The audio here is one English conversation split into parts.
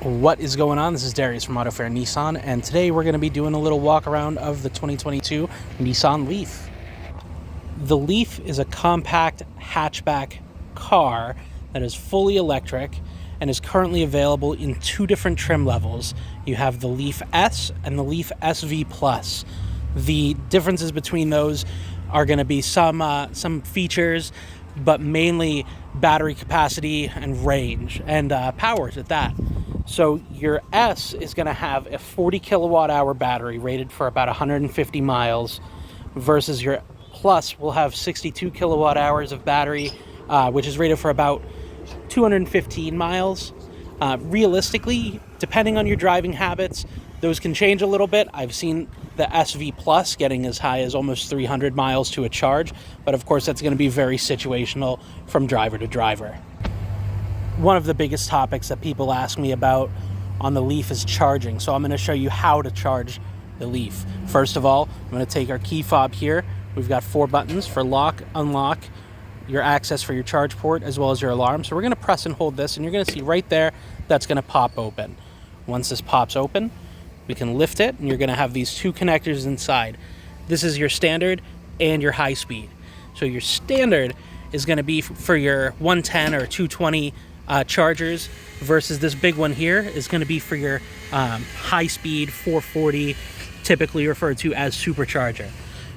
What is going on? This is Darius from AutoFair Nissan, and today we're going to be doing a little walk around of the 2022 Nissan Leaf. The Leaf is a compact hatchback car that is fully electric and is currently available in two different trim levels. You have the Leaf S and the Leaf SV Plus. The differences between those are going to be some features, but mainly battery capacity and range and powers at that. So your S is going to have a 40 kilowatt hour battery rated for about 150 miles versus your Plus will have 62 kilowatt hours of battery, which is rated for about 215 miles. Realistically, depending on your driving habits, those can change a little bit. I've seen the SV Plus getting as high as almost 300 miles to a charge, but of course that's going to be very situational from driver to driver. One of the biggest topics that people ask me about on the Leaf is charging, so I'm going to show you how to charge the Leaf. First of all, I'm going to take our key fob here. We've got 4 buttons for lock, unlock, your access for your charge port, as well as your alarm. So we're going to press and hold this, and you're going to see right there that's going to pop open. Once this pops open, we can lift it, and you're going to have these 2 connectors inside. This is your standard and your high speed. So your standard is going to be for your 110 or 220 chargers, versus this big one here is going to be for your high speed 440, typically referred to as supercharger.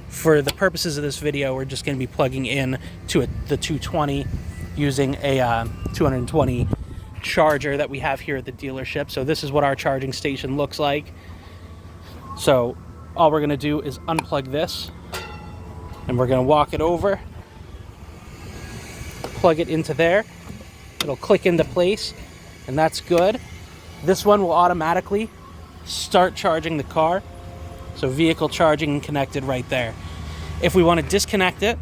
For the purposes of this video, we're just going to be plugging in to the 220 using a 220 charger that we have here at the dealership. So this is what our charging station looks like. So all we're going to do is unplug this, and we're going to walk it over, plug it into there. It'll click into place, and that's good. This one will automatically start charging the car. So vehicle charging connected right there. If we want to disconnect it,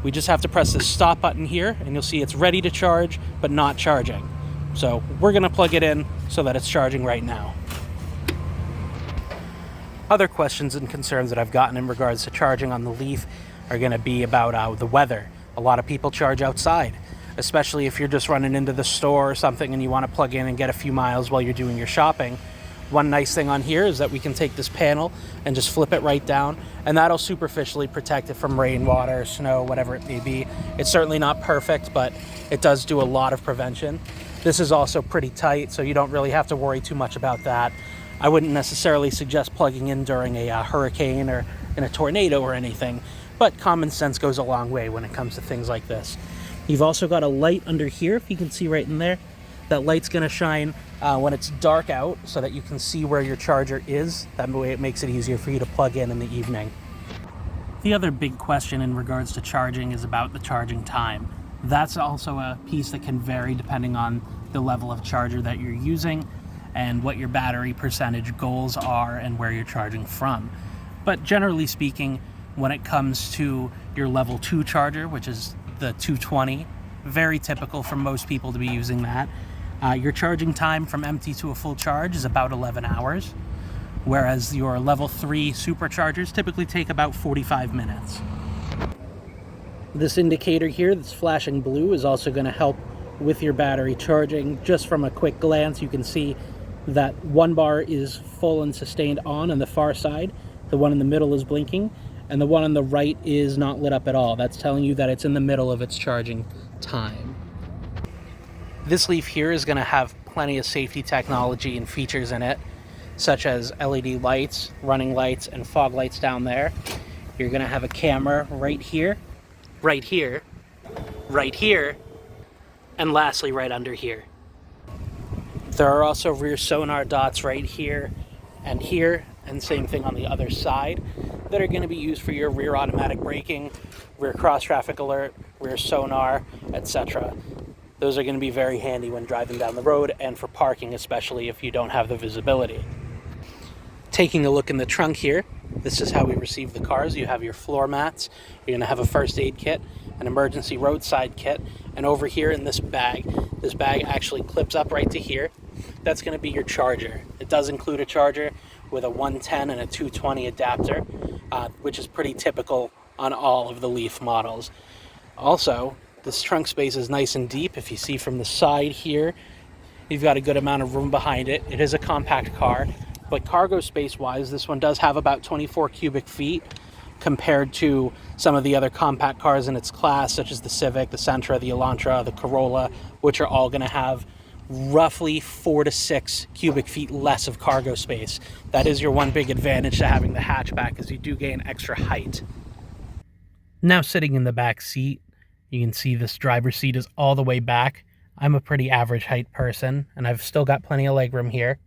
we just have to press the stop button here, and you'll see it's ready to charge, but not charging. So we're going to plug it in so that it's charging right now. Other questions and concerns that I've gotten in regards to charging on the Leaf are going to be about the weather. A lot of people charge outside, especially if you're just running into the store or something and you want to plug in and get a few miles while you're doing your shopping. One nice thing on here is that we can take this panel and just flip it right down, and that'll superficially protect it from rainwater, snow, whatever it may be. It's certainly not perfect, but it does do a lot of prevention. This is also pretty tight, so you don't really have to worry too much about that. I wouldn't necessarily suggest plugging in during a hurricane or in a tornado or anything, but common sense goes a long way when it comes to things like this. You've also got a light under here, if you can see right in there. That light's going to shine when it's dark out so that you can see where your charger is. That way it makes it easier for you to plug in the evening. The other big question in regards to charging is about the charging time. That's also a piece that can vary depending on the level of charger that you're using and what your battery percentage goals are and where you're charging from. But generally speaking, when it comes to your level 2 charger, which is the 220, very typical for most people to be using that. Your charging time from empty to a full charge is about 11 hours, whereas your level 3 superchargers typically take about 45 minutes. This indicator here that's flashing blue is also going to help with your battery charging. Just from a quick glance, you can see that one bar is full and sustained on the far side, the one in the middle is blinking, and the one on the right is not lit up at all. That's telling you that it's in the middle of its charging time. This Leaf here is going to have plenty of safety technology and features in it, such as LED lights, running lights, and fog lights down there. You're going to have a camera right here, right here, right here, and lastly right under here. There are also rear sonar dots right here, and same thing on the other side, that are going to be used for your rear automatic braking, rear cross traffic alert, rear sonar, etc. Those are going to be very handy when driving down the road and for parking, especially if you don't have the visibility. Taking a look in the trunk here, this is how we receive the cars. You have your floor mats, you're going to have a first aid kit, an emergency roadside kit, and over here in this bag actually clips up right to here. That's going to be your charger. It does include a charger with a 110 and a 220 adapter, which is pretty typical on all of the Leaf models. Also, this trunk space is nice and deep. If you see from the side here, You've got a good amount of room behind it. It is a compact car, but cargo space wise, this one does have about 24 cubic feet compared to some of the other compact cars in its class, such as the Civic, the Sentra, the Elantra, the Corolla, which are all going to have roughly 4 to 6 cubic feet less of cargo space. That is your one big advantage to having the hatchback, is you do gain extra height. Now sitting in the back seat, you can see this driver's seat is all the way back. I'm a pretty average height person, and I've still got plenty of legroom here.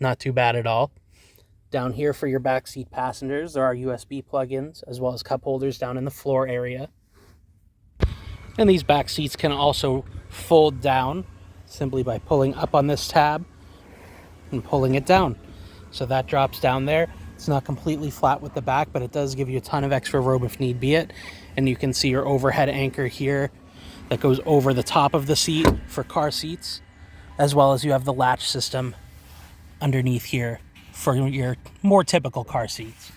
Not too bad at all. Down here for your backseat passengers, there are USB plug-ins as well as cup holders down in the floor area. And these back seats can also fold down simply by pulling up on this tab and pulling it down. So that drops down there. It's not completely flat with the back, but it does give you a ton of extra room if need be it. And you can see your overhead anchor here that goes over the top of the seat for car seats, as well as you have the latch system underneath here for your more typical car seats.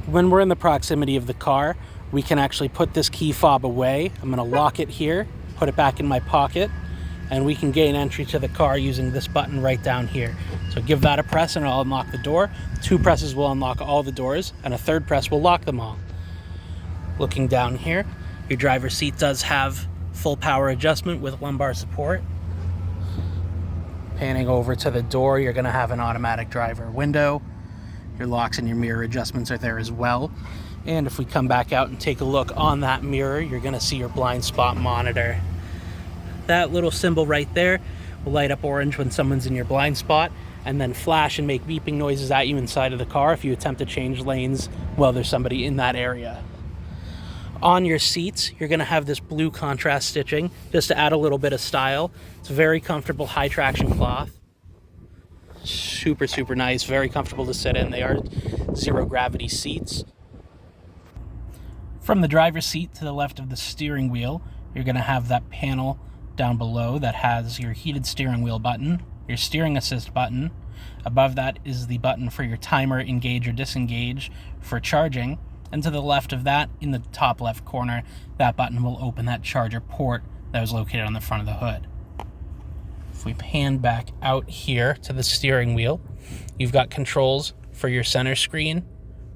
When we're in the proximity of the car, we can actually put this key fob away. I'm going to lock it here, put it back in my pocket, and we can gain entry to the car using this button right down here. So give that a press and it'll unlock the door. 2 presses will unlock all the doors, and a 3rd press will lock them all. Looking down here, your driver's seat does have full power adjustment with lumbar support. Panning over to the door, you're going to have an automatic driver window. Your locks and your mirror adjustments are there as well. And if we come back out and take a look on that mirror, you're going to see your blind spot monitor. That little symbol right there will light up orange when someone's in your blind spot, and then flash and make beeping noises at you inside of the car if you attempt to change lanes while there's somebody in that area. On your seats, you're going to have this blue contrast stitching just to add a little bit of style. It's a very comfortable high traction cloth. Super, super nice, very comfortable to sit in. They are zero gravity seats. From the driver's seat to the left of the steering wheel, you're going to have that panel down below that has your heated steering wheel button, your steering assist button. Above that is the button for your timer, engage or disengage for charging. And to the left of that, in the top left corner, that button will open that charger port that was located on the front of the hood. If we pan back out here to the steering wheel, you've got controls for your center screen,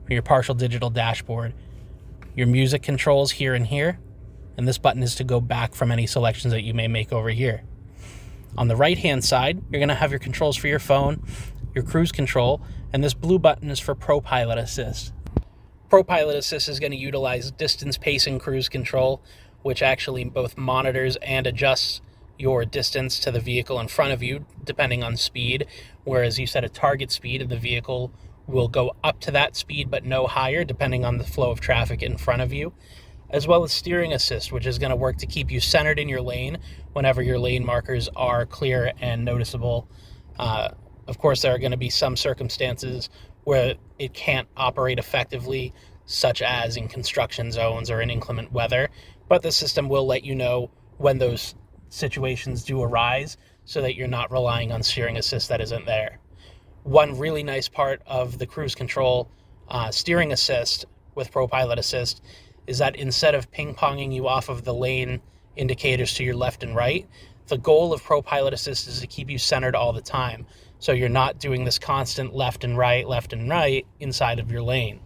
for your partial digital dashboard, your music controls here and here, and this button is to go back from any selections that you may make over here. On the right-hand side, you're going to have your controls for your phone, your cruise control, and this blue button is for ProPilot Assist. ProPilot Assist is going to utilize distance pacing cruise control, which actually both monitors and adjusts your distance to the vehicle in front of you, depending on speed, whereas you set a target speed and the vehicle will go up to that speed but no higher, depending on the flow of traffic in front of you, as well as steering assist, which is going to work to keep you centered in your lane whenever your lane markers are clear and noticeable. Of course, there are going to be some circumstances where it can't operate effectively, such as in construction zones or in inclement weather, but the system will let you know when those situations do arise so that you're not relying on steering assist that isn't there. One really nice part of the cruise control steering assist with ProPilot Assist is that instead of ping-ponging you off of the lane indicators to your left and right, the goal of ProPilot Assist is to keep you centered all the time, so you're not doing this constant left and right inside of your lane.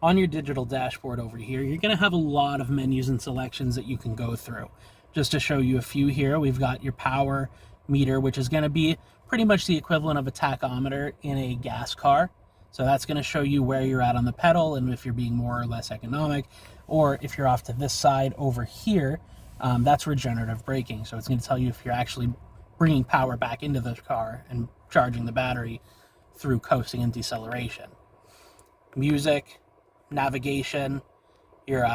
On your digital dashboard over here, you're going to have a lot of menus and selections that you can go through. Just to show you a few here, we've got your power meter, which is going to be pretty much the equivalent of a tachometer in a gas car. So that's going to show you where you're at on the pedal and if you're being more or less economic, or if you're off to this side over here, that's regenerative braking. So it's going to tell you if you're actually bringing power back into the car and charging the battery through coasting and deceleration. Music, navigation, your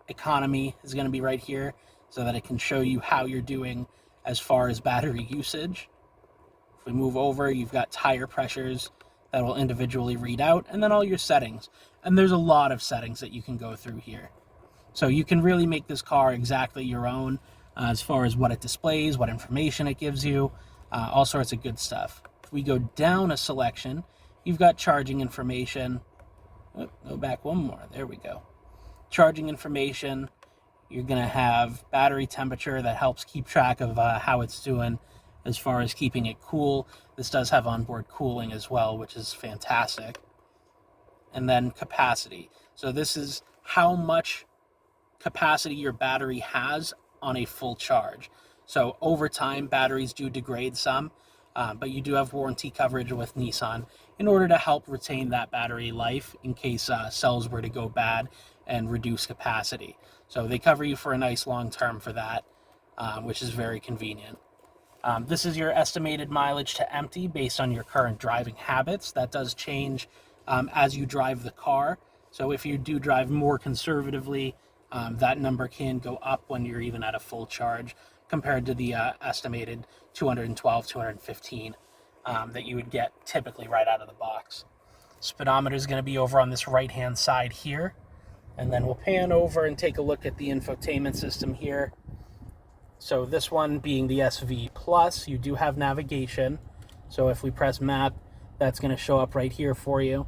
economy is going to be right here so that it can show you how you're doing as far as battery usage. If we move over, you've got tire pressures that will individually read out, and then all your settings. And there's a lot of settings that you can go through here. So you can really make this car exactly your own as far as what it displays, what information it gives you, all sorts of good stuff. If we go down a selection, you've got charging information. Oh, go back one more. There we go. Charging information, You're going to have battery temperature that helps keep track of how it's doing as far as keeping it cool. This does have onboard cooling as well, which is fantastic. And then capacity. So this is how much capacity your battery has on a full charge. So over time, batteries do degrade some, but you do have warranty coverage with Nissan in order to help retain that battery life in case cells were to go bad and reduce capacity. So they cover you for a nice long term for that, which is very convenient. This is your estimated mileage to empty based on your current driving habits. That does change as you drive the car. So if you do drive more conservatively, that number can go up when you're even at a full charge compared to the estimated 212, 215 that you would get typically right out of the box. Speedometer is going to be over on this right-hand side here. And then we'll pan over and take a look at the infotainment system here. So this one being the SV Plus, you do have navigation. So if we press map, that's going to show up right here for you.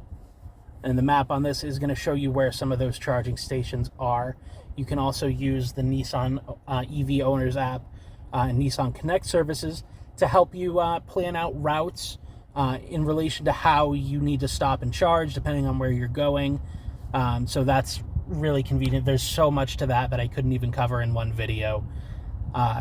And the map on this is going to show you where some of those charging stations are. You can also use the Nissan EV Owners app and Nissan Connect services to help you plan out routes in relation to how you need to stop and charge depending on where you're going. So that's really convenient. There's so much to that I couldn't even cover in one video.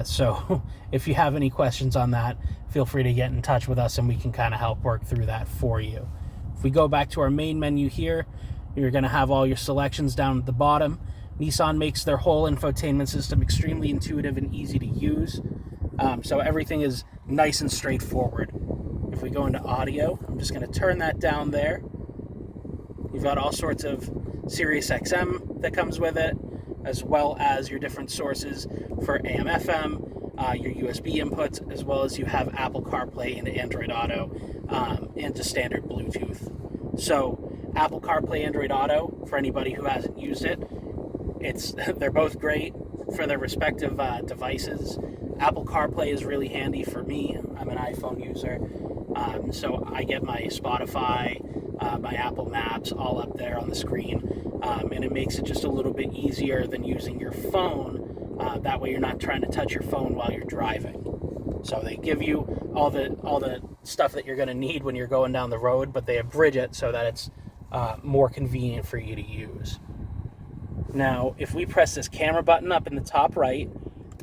So if you have any questions on that, feel free to get in touch with us and we can kind of help work through that for you. If we go back to our main menu here, you're going to have all your selections down at the bottom. Nissan makes their whole infotainment system extremely intuitive and easy to use. So everything is nice and straightforward. If we go into audio, I'm just going to turn that down there. You've got all sorts of Sirius XM that comes with it, as well as your different sources for AM, FM, your USB inputs, as well as you have Apple CarPlay and Android Auto, and just standard Bluetooth. So Apple CarPlay, Android Auto, for anybody who hasn't used it, they're both great for their respective devices. Apple CarPlay is really handy for me. I'm an iPhone user, so I get my Spotify, my Apple Maps all up there on the screen, and it makes it just a little bit easier than using your phone. That way you're not trying to touch your phone while you're driving. So they give you all the stuff that you're going to need when you're going down the road, but they abridge it so that it's more convenient for you to use. Now, if we press this camera button up in the top right,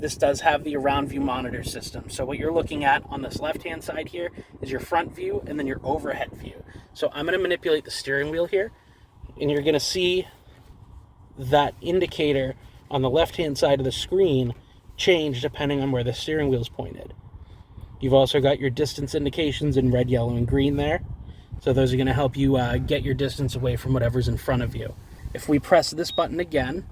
this does have the around view monitor system. So what you're looking at on this left-hand side here is your front view and then your overhead view. So I'm going to manipulate the steering wheel here, and you're going to see that indicator on the left-hand side of the screen change depending on where the steering wheel is pointed. You've also got your distance indications in red, yellow, and green there. So those are going to help you get your distance away from whatever's in front of you. If we press this button again,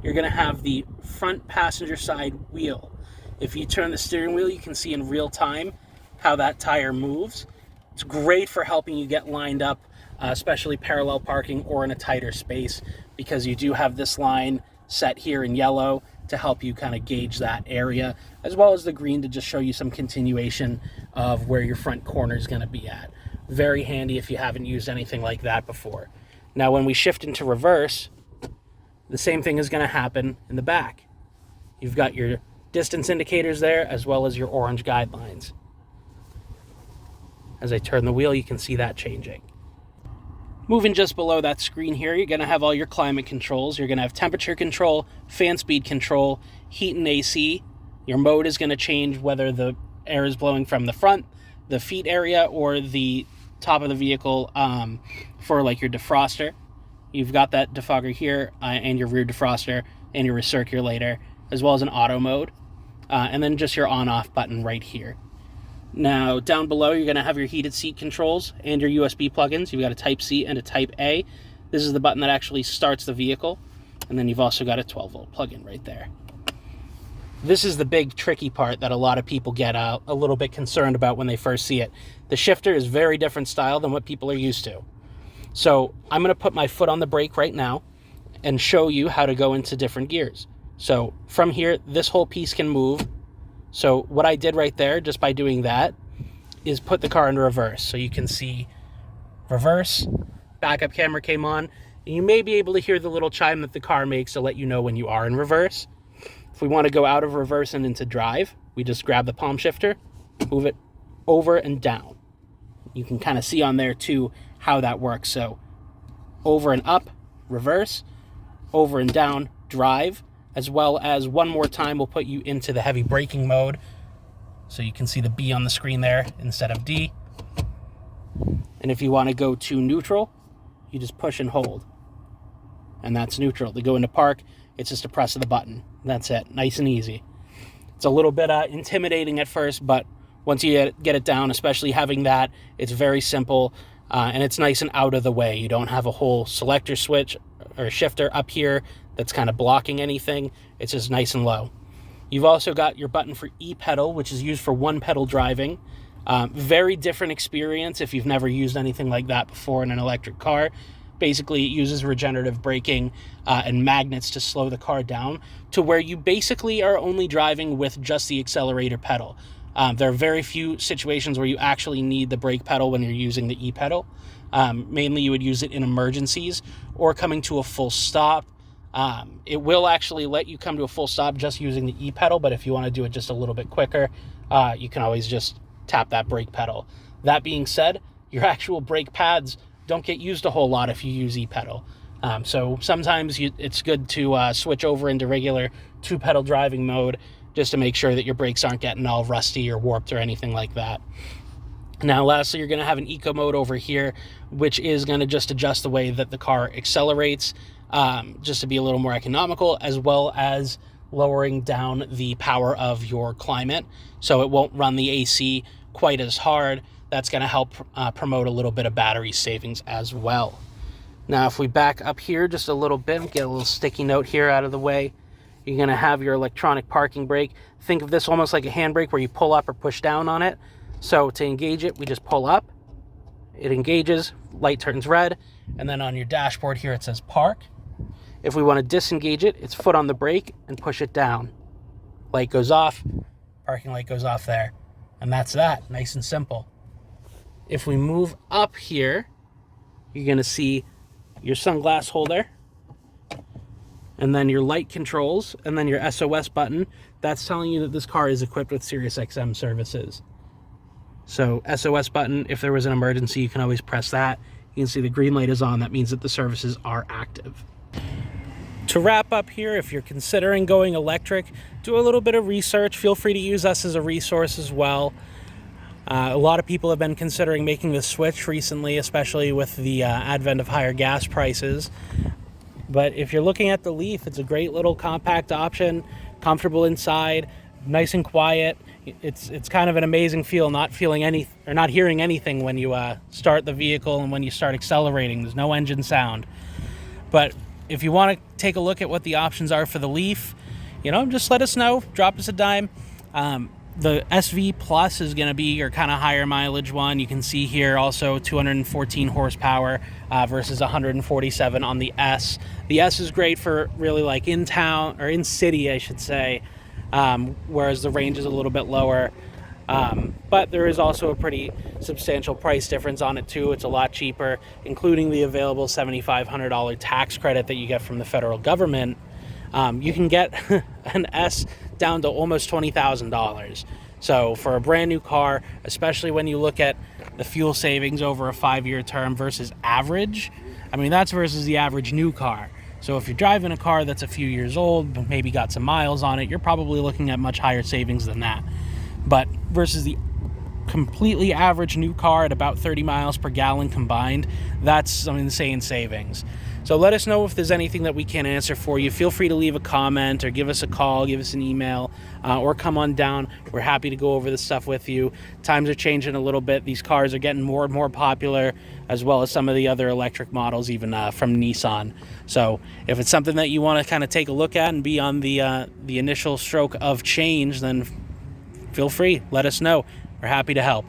you're going to have the front passenger side wheel. If you turn the steering wheel, you can see in real time how that tire moves. It's great for helping you get lined up, especially parallel parking or in a tighter space, because you do have this line set here in yellow to help you kind of gauge that area, as well as the green to just show you some continuation of where your front corner is going to be at. Very handy if you haven't used anything like that before. Now, when we shift into reverse, the same thing is going to happen in the back. You've got your distance indicators there, as well as your orange guidelines. As I turn the wheel, you can see that changing. Moving just below that screen here, you're going to have all your climate controls. You're going to have temperature control, fan speed control, heat and AC. Your mode is going to change whether the air is blowing from the front, the feet area, or the top of the vehicle for like your defroster. You've got that defogger here and your rear defroster and your recirculator, as well as an auto mode, and then just your on-off button right here. Now, down below, you're going to have your heated seat controls and your USB plugins. You've got a Type-C and a Type-A. This is the button that actually starts the vehicle, and then you've also got a 12-volt plug-in right there. This is the big tricky part that a lot of people get a little bit concerned about when they first see it. The shifter is very different style than what people are used to. So I'm going to put my foot on the brake right now and show you how to go into different gears. So from here, this whole piece can move. So what I did right there, just by doing that, is put the car into reverse. So you can see reverse, backup camera came on, You may be able to hear the little chime that the car makes to let you know when you are in reverse. If we want to go out of reverse and into drive, we just grab the palm shifter, move it over and down. You can kind of see on there too how that works. So over and up, reverse, over and down, drive, as well as one more time we'll put you into the heavy braking mode. So you can see the B on the screen there instead of D. And if you want to go to neutral, you just push and hold. And that's neutral. To go into park, it's just a press of the button. That's it. Nice and easy. It's a little bit intimidating at first, but once you get it down, especially having that, it's very simple, and it's nice and out of the way. You don't have a whole selector switch or shifter up here that's kind of blocking anything. It's just nice and low. You've also got your button for E-pedal, which is used for one-pedal driving. Very different experience if you've never used anything like that before in an electric car. Basically, it uses regenerative braking and magnets to slow the car down to where you basically are only driving with just the accelerator pedal. There are very few situations where you actually need the brake pedal when you're using the E-pedal. Mainly, you would use it in emergencies or coming to a full stop. It will actually let you come to a full stop just using the E-pedal, but if you want to do it just a little bit quicker, you can always just tap that brake pedal. That being said, your actual brake pads don't get used a whole lot if you use E-pedal. So sometimes it's good to switch over into regular two-pedal driving mode just to make sure that your brakes aren't getting all rusty or warped or anything like that. Now, lastly, you're going to have an eco mode over here, which is going to just adjust the way that the car accelerates, just to be a little more economical, as well as lowering down the power of your climate, so it won't run the AC quite as hard. That's going to help promote a little bit of battery savings as well. Now, if we back up here just a little bit, get a little sticky note here out of the way, you're going to have your electronic parking brake. Think of this almost like a handbrake where you pull up or push down on it. So to engage it, we just pull up, it engages, light turns red, and then on your dashboard here it says park. If we want to disengage it, it's foot on the brake and push it down. Light goes off, parking light goes off there. And that's that, nice and simple. If we move up here, you're going to see your sunglass holder, and then your light controls, and then your SOS button. That's telling you that this car is equipped with SiriusXM services. So SOS button, if there was an emergency, you can always press that. You can see the green light is on. That means that the services are active. To wrap up here, if you're considering going electric, do a little bit of research. Feel free to use us as a resource as well. A lot of people have been considering making the switch recently, especially with the advent of higher gas prices. But if you're looking at the Leaf, it's a great little compact option, comfortable inside, nice and quiet. It's kind of an amazing feel, not hearing anything when you start the vehicle and when you start accelerating. There's no engine sound. But if you want to take a look at what the options are for the Leaf, just let us know. Drop us a dime. The SV Plus is going to be your kind of higher mileage one. You can see here also 214 horsepower versus 147 on the S. The S is great for really like in town, or in city, I should say, whereas the range is a little bit lower. But there is also a pretty substantial price difference on it too. It's a lot cheaper, including the available $7,500 tax credit that you get from the federal government. You can get an S down to almost $20,000. So for a brand new car, especially when you look at the fuel savings over a 5-year term versus average, that's versus the average new car. So if you're driving a car that's a few years old, but maybe got some miles on it, you're probably looking at much higher savings than that. But versus the completely average new car at about 30 miles per gallon combined, that's some insane savings. So let us know if there's anything that we can answer for you. Feel free to leave a comment or give us a call, give us an email, or come on down. We're happy to go over this stuff with you. Times are changing a little bit. These cars are getting more and more popular, as well as some of the other electric models, even from Nissan. So if it's something that you want to kind of take a look at and be on the initial stroke of change, then feel free. Let us know. We're happy to help.